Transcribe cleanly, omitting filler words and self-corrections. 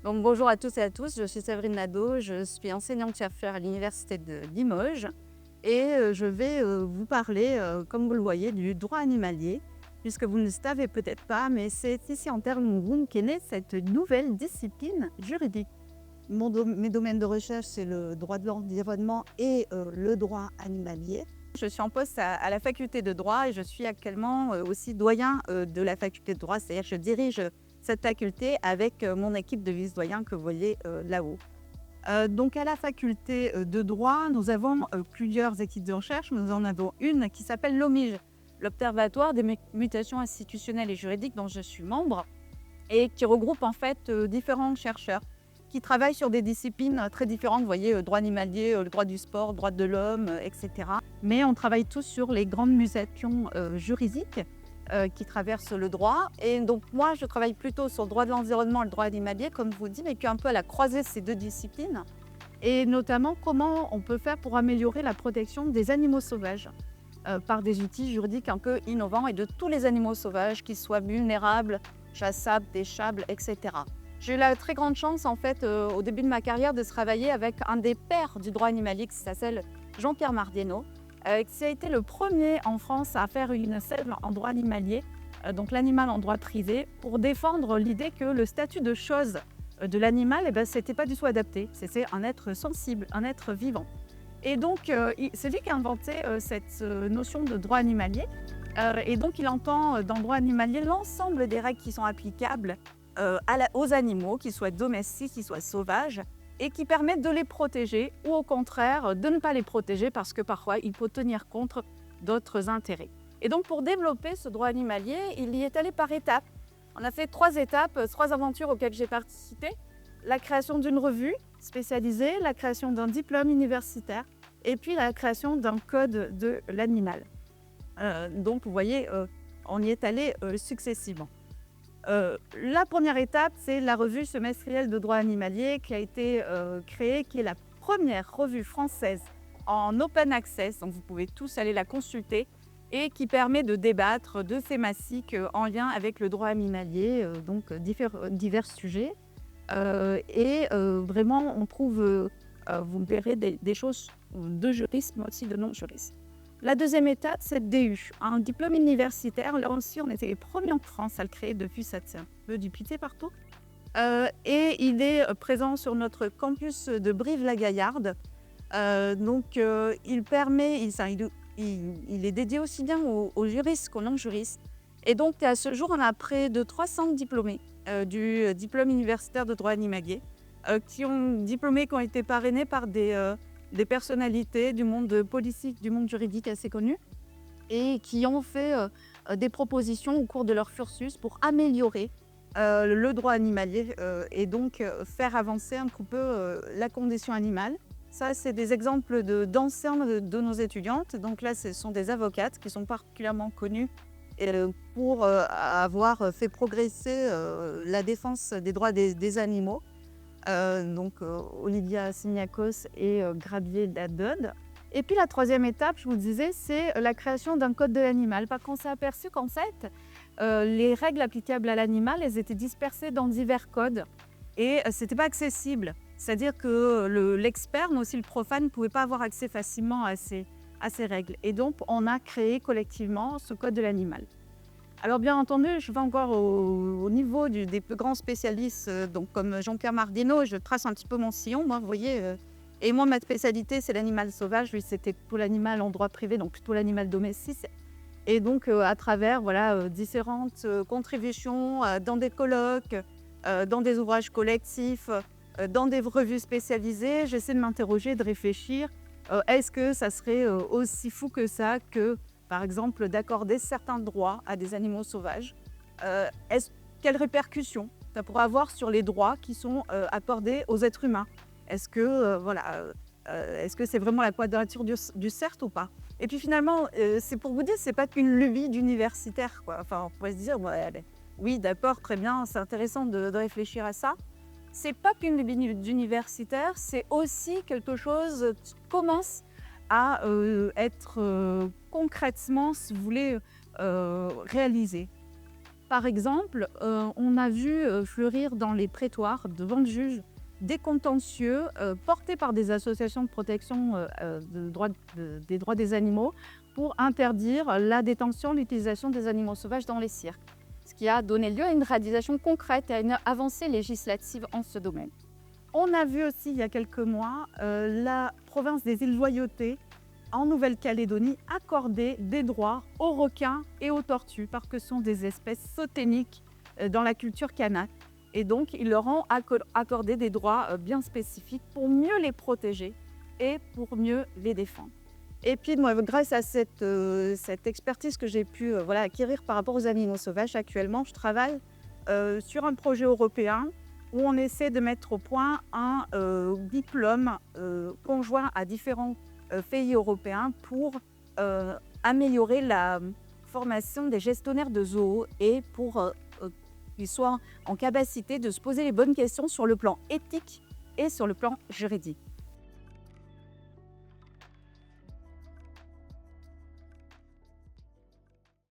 Donc, bonjour à tous et à tous, je suis Séverine Nadeau, je suis enseignante-chercheur à l'Université de Limoges et je vais vous parler, comme vous le voyez, du droit animalier, puisque vous ne le savez peut-être pas, mais c'est ici en terre Mongoum qu'est née cette nouvelle discipline juridique. Mes domaines de recherche, c'est le droit de l'environnement et le droit animalier. Je suis en poste à la faculté de droit et je suis actuellement aussi doyen de la faculté de droit, c'est-à-dire que je dirige cette faculté avec mon équipe de vice-doyens que vous voyez là-haut. Donc à la faculté de droit, nous avons plusieurs équipes de recherche. Nous en avons une qui s'appelle l'OMIJ, l'Observatoire des mutations institutionnelles et juridiques dont je suis membre et qui regroupe en fait différents chercheurs qui travaillent sur des disciplines très différentes. Vous voyez, droit animalier, le droit du sport, droit de l'homme, etc. Mais on travaille tous sur les grandes mutations juridiques qui traversent le droit. Et donc moi, je travaille plutôt sur le droit de l'environnement et le droit animalier, comme je vous dis, mais qui est un peu à la croisée de ces deux disciplines. Et notamment, comment on peut faire pour améliorer la protection des animaux sauvages par des outils juridiques un peu innovants et de tous les animaux sauvages, qu'ils soient vulnérables, chassables, déchables, etc. J'ai eu la très grande chance, en fait, au début de ma carrière, de travailler avec un des pères du droit animalier qui s'appelle Jean-Pierre Mardienot, qui a été le premier en France à faire une thèse en droit animalier, donc l'animal en droit privé, pour défendre l'idée que le statut de chose de l'animal, c'était pas du tout adapté. C'est un être sensible, un être vivant. Et donc, c'est lui qui a inventé cette notion de droit animalier. Et donc, il entend dans le droit animalier l'ensemble des règles qui sont applicables aux animaux, qu'ils soient domestiques, qu'ils soient sauvages, et qui permettent de les protéger ou au contraire de ne pas les protéger parce que parfois il faut tenir compte d'autres intérêts. Et donc pour développer ce droit animalier, il y est allé par étapes. On a fait 3 étapes, 3 aventures auxquelles j'ai participé. La création d'une revue spécialisée, la création d'un diplôme universitaire et puis la création d'un code de l'animal. Donc vous voyez, on y est allé successivement. La première étape, c'est la revue semestrielle de droit animalier qui a été créée, qui est la première revue française en open access, donc vous pouvez tous aller la consulter, et qui permet de débattre de thématiques en lien avec le droit animalier, donc divers sujets. Vraiment, on trouve, vous verrez, des choses de juristes, mais aussi de non-juristes. La deuxième étape, c'est le DU, un diplôme universitaire. Là aussi, on était les premiers en France à le créer depuis cette un peu dupliqué partout. Et il est présent sur notre campus de Brive-la-Gaillarde. Il permet, il est dédié aussi bien aux juristes qu'aux non-juristes. Et donc, à ce jour, on a près de 300 diplômés du diplôme universitaire de droit animalier qui ont été parrainés par des personnalités du monde politique, du monde juridique assez connues et qui ont fait des propositions au cours de leur cursus pour améliorer le droit animalier et donc faire avancer un petit peu la condition animale. Ça, c'est des exemples d'anciens de nos étudiantes. Donc là, ce sont des avocates qui sont particulièrement connues pour avoir fait progresser la défense des droits des animaux. Olivia Simiakos et Gravier Dadod. Et puis la troisième étape, je vous disais, c'est la création d'un code de l'animal. Parce qu'on s'est aperçu qu'en fait, les règles applicables à l'animal, elles étaient dispersées dans divers codes et c'était pas accessible. C'est-à-dire que l'expert, mais aussi le profane, ne pouvait pas avoir accès facilement à ces règles. Et donc, on a créé collectivement ce code de l'animal. Alors bien entendu, je vais encore au niveau des plus grands spécialistes, donc comme Jean-Pierre Mardienot, je trace un petit peu mon sillon, moi, vous voyez. Et moi, ma spécialité, c'est l'animal sauvage. Lui, c'était plutôt l'animal en droit privé, donc plutôt l'animal domestique. Et donc, à travers différentes contributions dans des colloques, dans des ouvrages collectifs, dans des revues spécialisées, j'essaie de m'interroger, de réfléchir. Est-ce que ça serait aussi fou que ça que par exemple, d'accorder certains droits à des animaux sauvages. Quelles répercussions ça pourrait avoir sur les droits qui sont accordés aux êtres humains? Est-ce que c'est vraiment la quadrature du cercle ou pas? Et puis finalement, c'est pour vous dire, c'est pas qu'une lubie d'universitaire, quoi. Enfin, on pourrait se dire, oui, d'accord, très bien, c'est intéressant de réfléchir à ça. C'est pas qu'une lubie d'universitaire, c'est aussi quelque chose qui commence à être concrètement, si vous voulez, réalisé. Par exemple, on a vu fleurir dans les prétoires devant le juge des contentieux portés par des associations de protection des droits des animaux pour interdire la détention, l'utilisation des animaux sauvages dans les cirques, ce qui a donné lieu à une réalisation concrète et à une avancée législative en ce domaine. On a vu aussi il y a quelques mois la province des îles Loyauté en Nouvelle-Calédonie accorder des droits aux requins et aux tortues parce que ce sont des espèces sauténiques dans la culture kanak. Et donc, ils leur ont accordé des droits bien spécifiques pour mieux les protéger et pour mieux les défendre. Et puis, moi, grâce à cette expertise que j'ai pu acquérir par rapport aux animaux sauvages, actuellement, je travaille sur un projet européen où on essaie de mettre au point un diplôme conjoint à différents pays européens pour améliorer la formation des gestionnaires de zoos et pour qu'ils soient en capacité de se poser les bonnes questions sur le plan éthique et sur le plan juridique.